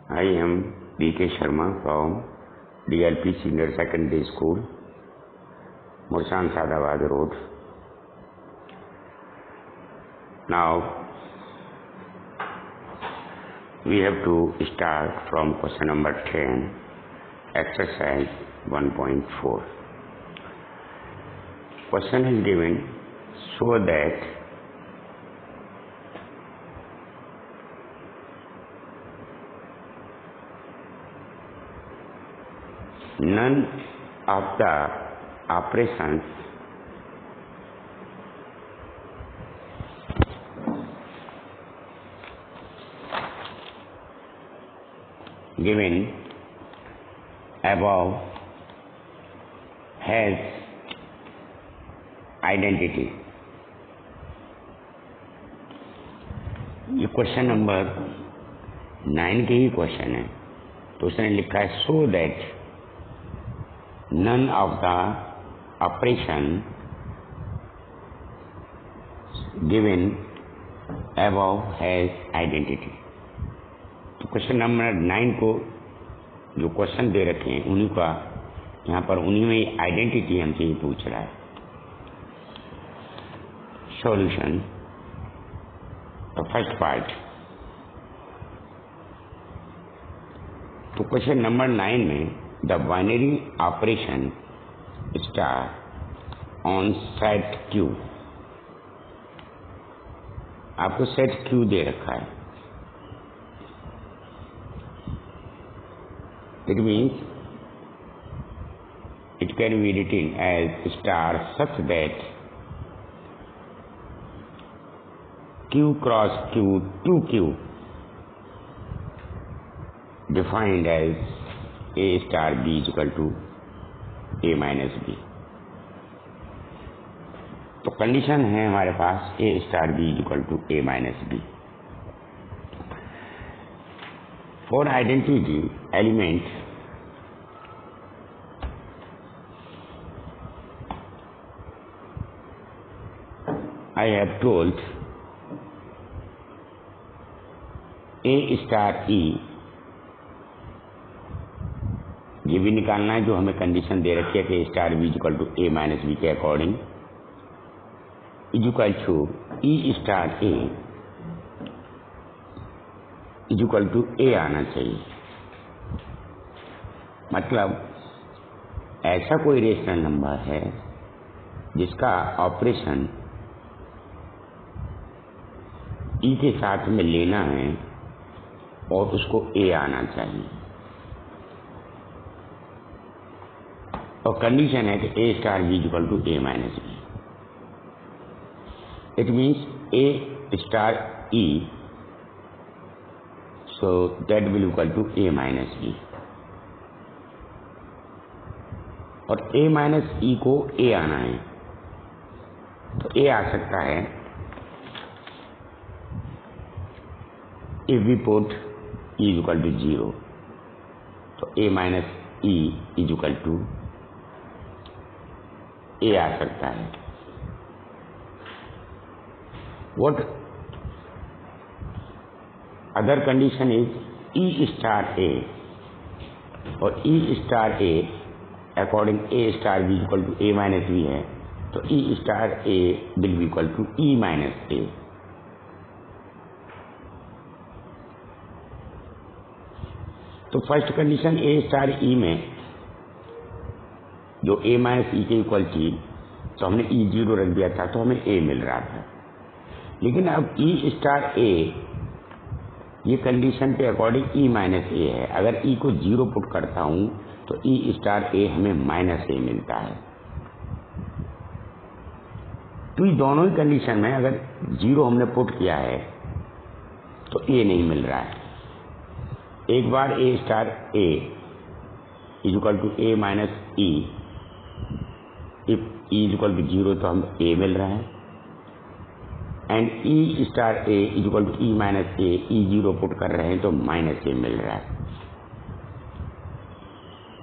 I am D.K. Sharma from DLP Senior Secondary School, Mursan Sadabad Road. Now, we have to start from question number 10, exercise 1.4. Question is given so that none of the operations given above has identity. ये question number 9 के ही question है, तो उसने लिखा है so that none of the operation given above has identity. तो question number 9 को जो क्वेश्चन दे रखे हैं उन्हीं का यहाँ पर उन्हीं में आइडेंटिटी हमसे ये पूछ रहा है. सॉल्यूशन. तो फर्स्ट पार्ट. तो क्वेश्चन नंबर 9 में the binary operation star on set q, आपको set q दे रखा है. It means it can be written as star such that q cross q 2q defined as a star b is equal to a minus b. तो condition है हमारे पास a star b is equal to a minus b. For identity element I have told a star e, ये भी निकालना है जो हमें condition दे रखी है कि star B equal to A minus B के according equal to E star A equal to ए आना चाहिए. मतलब ऐसा कोई रेशनल नंबर है जिसका ऑपरेशन ई के साथ में लेना है और उसको ए आना चाहिए. और कंडीशन है कि ए star B equal to A minus B. It means A star E so that will equal to A minus B. और ए माइनस ई को ए आना है तो ए आ सकता है if we put e equal to 0, तो a minus e is equal to a आ सकता है. What other condition is e star a, और e star a according a star B equal to A minus b है, तो e star a will be equal to e minus a. तो first condition a star e में जो ए minus ई के equal थी तो हमने ई 0 रख दिया था तो हमें ए मिल रहा था. लेकिन अब ई स्टार ए ये कंडीशन के अकॉर्डिंग ई माइनस ए है. अगर ई को 0 पुट करता हूं तो ई स्टार ए हमें माइनस ए मिलता है. तो ये दोनों ही कंडीशन में अगर 0 हमने पुट किया है तो ए नहीं मिल रहा है. एक बार a star a is equal to A minus e, if e is equal to 0 तो हम ए मिल रहा है. And e star a is equal to e minus a, e 0 put कर रहे हैं तो माइनस ए मिल रहा है.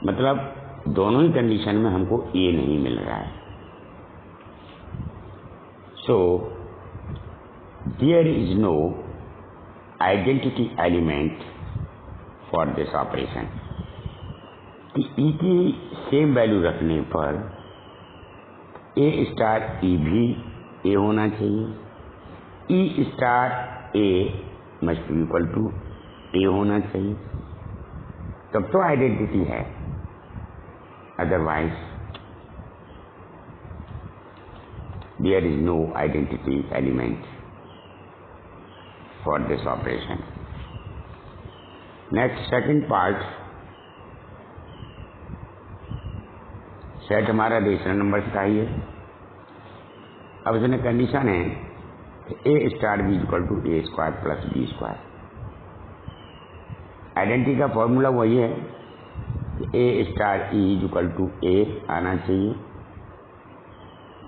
मतलब दोनों ही कंडीशन में हमको ए नहीं मिल रहा है. So there is no identity element for this operation कि ई की सेम वैल्यू रखने पर ए स्टार ई भी ए होना चाहिए, e star a must be equal to a होना चाहिए, तब तो आइडेंटिटी है, otherwise there is no identity element for this operation. Next second part, set हमारा रेशनल नंबर चाहिए। अब इसमें कंडीशन है कि ए star B equal to a square plus b square. Identity का फॉर्मूला वही है कि ए स्टार ई इक्वल टू ए आना चाहिए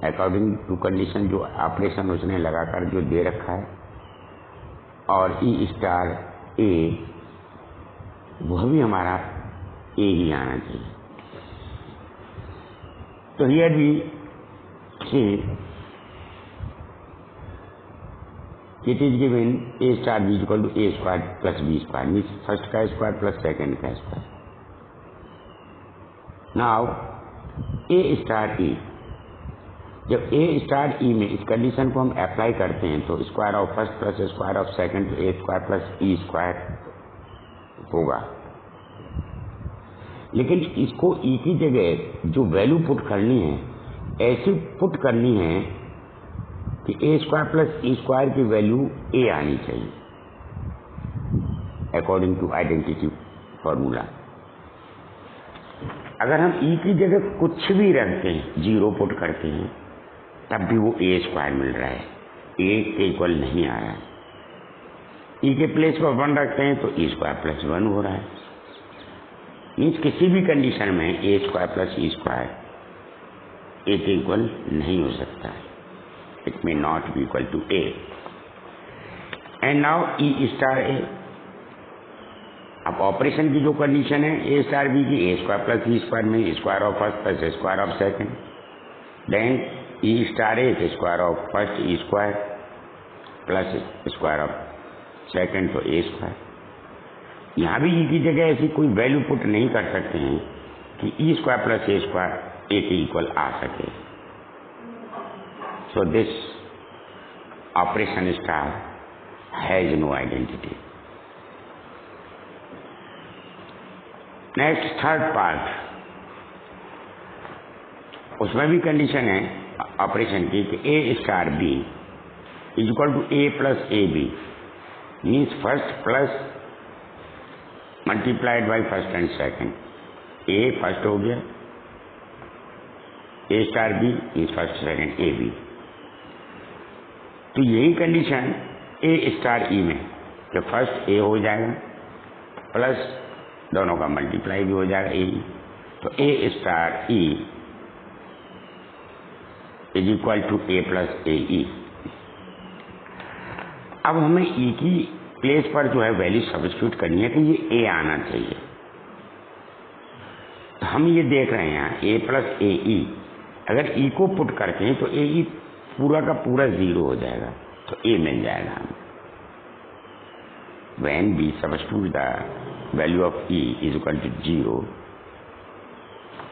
अकॉर्डिंग टू कंडीशन जो ऑपरेशन उसने लगाकर जो दे रखा है, और ई स्टार ए वह भी हमारा ए ही आना चाहिए। तो here we see it is given a star B equal to a square plus b square, means first का स्क्वायर प्लस सेकेंड का square. Now a star e, जब ए स्टार ई में इस कंडीशन को हम अप्लाई करते हैं तो square of first plus square of second तो a square plus e square होगा। लेकिन इसको ई की जगह जो वैल्यू पुट करनी है ऐसी पुट करनी है कि ए स्क्वायर प्लस ई स्क्वायर की वैल्यू ए आनी चाहिए अकॉर्डिंग टू आइडेंटिटी फॉर्मूला। अगर हम ई की जगह कुछ भी रखते हैं, जीरो पुट करते हैं, तब भी वो ए स्क्वायर मिल रहा है, ए के इक्वल नहीं आ रहा है। ई के प्लेस पर 1 रखते हैं तो ई स्क्वायर प्लस 1 हो रहा है, मीन्स किसी भी कंडीशन में a square plus e square a के इक्वल नहीं हो सकता है, it may not be equal to a. And now e star a, अब ऑपरेशन की जो कंडीशन है ए स्टार बी की, a square plus e square में square of first plus square of second, then e star a square of first e square plus square of second तो a square. यहां भी ई की जगह ऐसी कोई वैल्यू पुट नहीं कर सकते हैं कि e square plus a square a के इक्वल आ सके। So this operation star has no identity. Next third part, उसमें भी कंडीशन है ऑपरेशन की कि ए star b is equal to a plus a b, means first plus multiplied by first and second. A first हो गया, a star b means first second a b. तो यही condition a star e में कि first A हो जाएगा plus दोनों का मल्टीप्लाई भी हो जाएगा ए, तो a star e is equal to a plus a e. अब हमें ई की प्लेस पर जो है वैल्यू सब्स्टिट्यूट करनी है कि ये ए आना चाहिए। तो हम ये देख रहे हैं ए प्लस ए ई, अगर ई को पुट करते हैं तो ए ई पूरा का पूरा 0 हो जाएगा, तो ए मिल जाएगा हमें। when we substitute the value of e is equal to 0,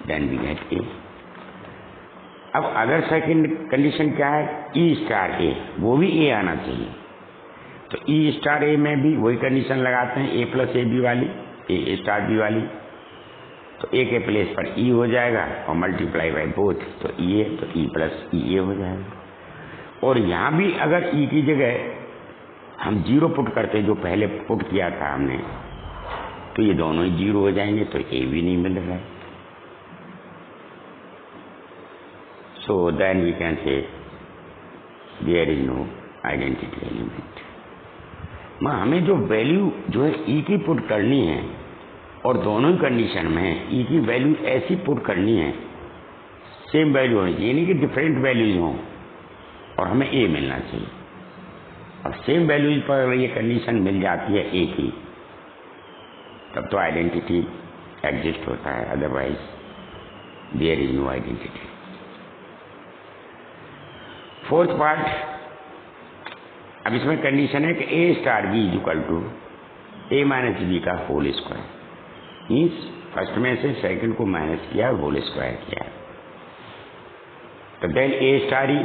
then we get a। अब अगर सेकंड कंडीशन क्या है, ई स्टार ए, वो भी ए आना चाहिए। तो ई स्टार ए में भी वही कंडीशन लगाते हैं, ए प्लस ए बी वाली, ए स्टार बी वाली। तो ए के प्लेस पर ई हो जाएगा और मल्टीप्लाई बाई बोथ, तो ई ए, तो ई प्लस ई ए हो जाएगा। और यहाँ भी अगर ई की जगह हम 0 पुट करते जो पहले पुट किया था हमने, तो ये दोनों ही 0 हो जाएंगे, तो ए भी नहीं मिल रहा है। So then we can say there is no identity element। हमें जो वैल्यू जो है ई की पुट करनी है, और दोनों ही कंडीशन में ई की वैल्यू ऐसी पुट करनी है, सेम वैल्यू होनी चाहिए, यानी कि डिफरेंट वैल्यूज हों और हमें ए मिलना चाहिए। और सेम वैल्यूज पर ये कंडीशन मिल जाती है ए की, तब तो आइडेंटिटी एग्जिस्ट होता है, otherwise there is no identity. Fourth part, अब इसमें कंडीशन है कि ए star b is equal to A minus b का होल स्क्वायर, मीन्स फर्स्ट में से सेकंड को माइनस किया और होल स्क्वायर किया। तो देन ए स्टार ई,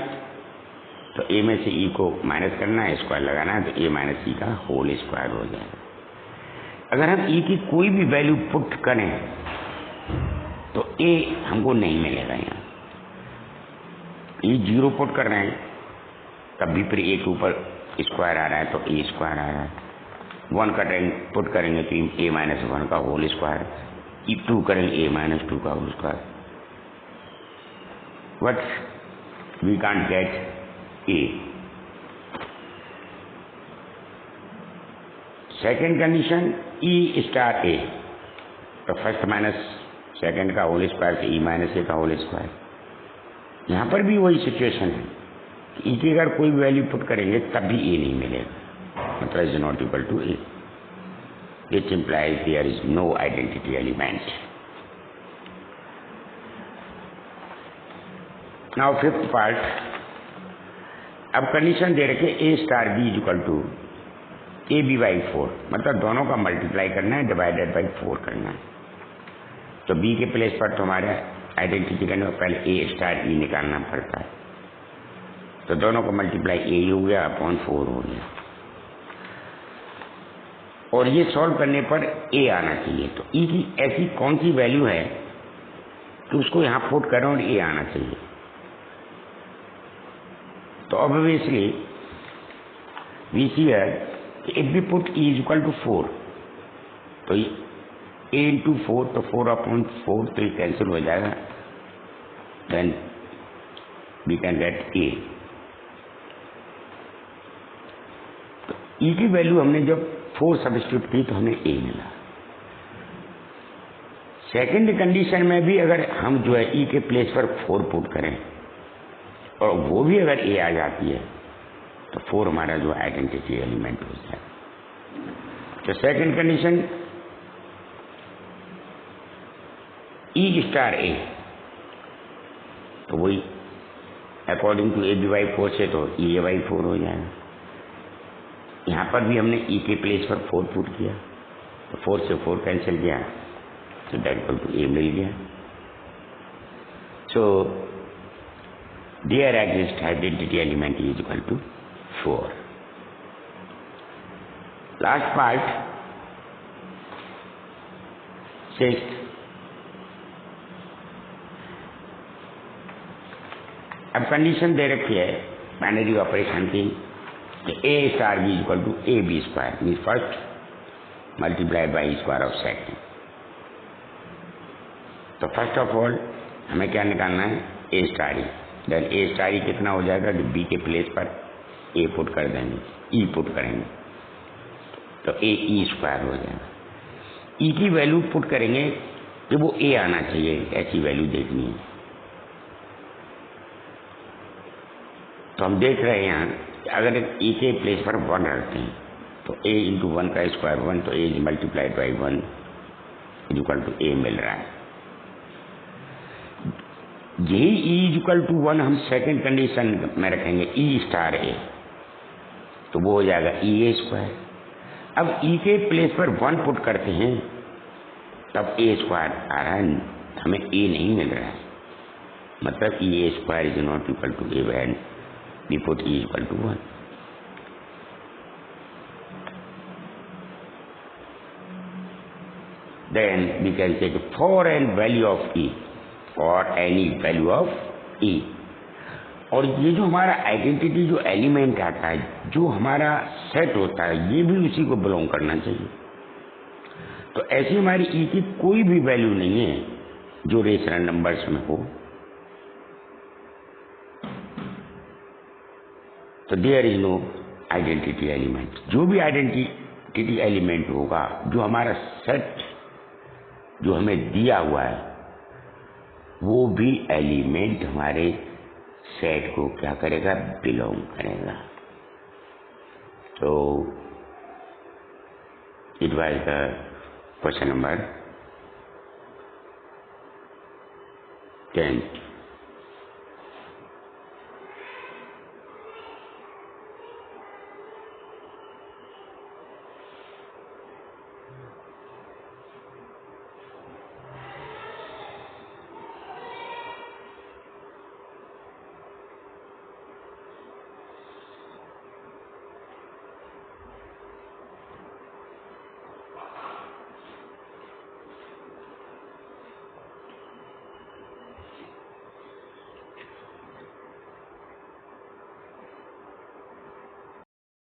तो ए में से ई को माइनस करना है, स्क्वायर लगाना है, तो ए माइनस ई का होल स्क्वायर हो जाएगा। अगर हम ई की कोई भी वैल्यू पुट करें तो ए हमको नहीं मिलेगा। यहाँ ई 0 पुट कर रहे हैं तब भी फिर ए के ऊपर स्क्वायर आ रहा है तो ए स्क्वायर आ रहा है। 1 करेंगे पुट करेंगे तो ए माइनस 1 का होल स्क्वायर, ई 2 करेंगे ए माइनस 2 का whole square, but we can't get a. Second condition e star a, तो फर्स्ट माइनस सेकेंड का होल स्क्वायर तो ई माइनस ए का होल स्क्वायर। यहाँ पर भी वही सिचुएशन है, ई की अगर कोई वैल्यू पुट करेंगे तब भी ए नहीं मिलेगा, मतलब is not equal to a, which implies there is no identity element. Now fifth part, अब कंडीशन दे रखे a star b is equal to a b by 4, मतलब दोनों का मल्टीप्लाई करना है, डिवाइडेड बाई 4 करना है। तो बी के प्लेस पर तो हमारे आइडेंटिटी करने में पहले ए स्टार ई निकालना पड़ता है, तो दोनों का मल्टीप्लाई ए हो गया अपॉन 4 हो गया, और ये सॉल्व करने पर ए आना चाहिए। तो ई की ऐसी कौन सी वैल्यू है कि उसको यहाँ पुट करें और ए आना चाहिए। तो obviously we see here if we put e is equal to 4, तो ए इंटू 4, तो 4 अपॉन 4 तो ये कैंसिल हो जाएगा, then we can get a. तो ई की वैल्यू हमने जब 4 सब्स्टिट्यूट की तो हमें ए मिला। सेकेंड कंडीशन में भी अगर हम जो है ई के प्लेस पर 4 पुट करें और वो भी अगर ए आ जाती है तो 4 हमारा जो आइडेंटिटी एलिमेंट हो जाए। तो second condition e star a, तो वही according to a b by 4 से तो ई ए बाई 4 हो जाएगा। यहाँ पर भी हमने ई के प्लेस पर 4 पुट किया तो 4 से 4 कैंसिल किया तो दैट इक्वल टू ए मिल गया। So there exist identity element is equal to 4. Last part, 6th. अब कंडीशन दे रखी है बाइनरी ऑपरेशन की कि ए star B equal to a b square, mean first multiplied by square of second. तो first of all हमें क्या निकालना है, a star e. Then a star e कितना हो जाएगा कि बी के प्लेस पर ए पुट कर देंगे, ई पुट करेंगे तो ए ई स्क्वायर हो जाएगा। ई की वैल्यू पुट करेंगे कि वो ए आना चाहिए, ऐसी वैल्यू देखनी है। तो हम देख रहे हैं यहाँ अगर ई के प्लेस पर 1 रखते हैं तो ए इंटू 1 का स्क्वायर 1, तो a is multiplied by 1 is equal to a मिल रहा है। यही ई इज इक्वल टू 1 हम सेकेंड कंडीशन में रखेंगे ई स्टार ए, तो वो हो जाएगा ई ए स्क्वायर। अब ई के प्लेस पर 1 पुट करते हैं तब ए स्क्वायर आ रहा है, हमें ए नहीं मिल रहा है, मतलब e a square is not equal to a when we put e equal to 1। Then we can take for an value of e और एनी वैल्यू ऑफ ई, और ये जो हमारा आइडेंटिटी जो एलिमेंट आता है, जो हमारा सेट होता है, ये भी उसी को बिलोंग करना चाहिए। तो ऐसी हमारी ई की कोई भी वैल्यू नहीं है जो रेशनल नंबर्स में हो, तो there is no identity element. जो भी आइडेंटिटी एलिमेंट होगा, जो हमारा सेट जो हमें दिया हुआ है, वो भी एलिमेंट हमारे सेट को क्या करेगा, बिलोंग करेगा। तो it was the question number 10।